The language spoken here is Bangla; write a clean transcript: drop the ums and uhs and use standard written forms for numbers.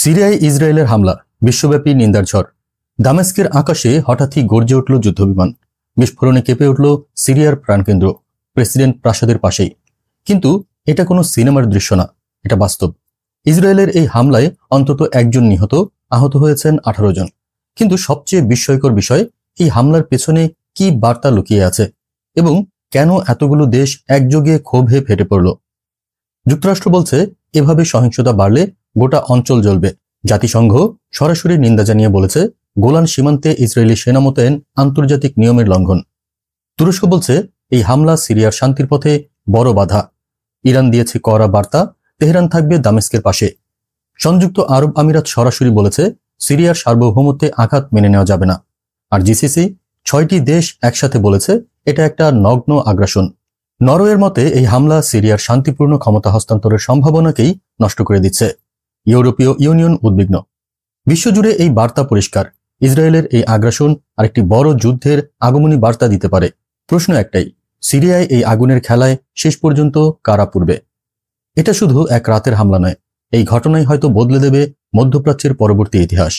সিরিয়ায় ইসরায়েলের হামলা, বিশ্বব্যাপী নিন্দার ঝড়। দামেস্কের আকাশে হঠাৎই গর্জে উঠল যুদ্ধবিমান। বিস্ফোরণে কেঁপে উঠল সিরিয়ার প্রাণকেন্দ্র, প্রেসিডেন্ট প্রাসাদের পাশেই। কিন্তু এটা কোনো সিনেমার দৃশ্য না, এটা বাস্তব। ইসরায়েলের এই হামলায় অন্তত একজন নিহত, আহত হয়েছেন 18 জন। কিন্তু সবচেয়ে বিস্ময়কর বিষয়, এই হামলার পেছনে কি বার্তা লুকিয়ে আছে এবং কেন এতগুলো দেশ একযোগে ক্ষোভে ফেটে পড়ল। যুক্তরাষ্ট্র বলছে এভাবে সহিংসতা বাড়লে গোটা অঞ্চল জ্বলবে। জাতিসংঘ সরাসরি নিন্দা জানিয়ে বলেছে গোলান সীমান্তে ইসরায়েলি সেনা মোতায়েন আন্তর্জাতিক নিয়মের লঙ্ঘন। তুরস্ক বলছে এই হামলা সিরিয়ার শান্তির পথে বড় বাধা। ইরান দিয়েছে কড়া বার্তা, তেহরান থাকবে দামেস্কের পাশে। সংযুক্ত আরব আমিরাত সরাসরি বলেছে সিরিয়ার সার্বভৌমত্বে আঘাত মেনে নেওয়া যাবে না। আর জিসিসি 6টি দেশ একসাথে বলেছে এটা একটা নগ্ন আগ্রাসন। নরওয়ের মতে এই হামলা সিরিয়ার শান্তিপূর্ণ ক্ষমতা হস্তান্তরের সম্ভাবনাকেই নষ্ট করে দিচ্ছে। ইউরোপীয় ইউনিয়ন উদ্বিগ্ন। বিশ্বজুড়ে এই বার্তা পরিষ্কার, ইসরায়েলের এই আগ্রাসন আরেকটি বড় যুদ্ধের আগমনী বার্তা দিতে পারে। প্রশ্ন একটাই, সিরিয়ায় এই আগুনের খেলায় শেষ পর্যন্ত কারা পুড়বে? এটা শুধু এক রাতের হামলা নয়, এই ঘটনাই হয়তো বদলে দেবে মধ্যপ্রাচ্যের পরবর্তী ইতিহাস।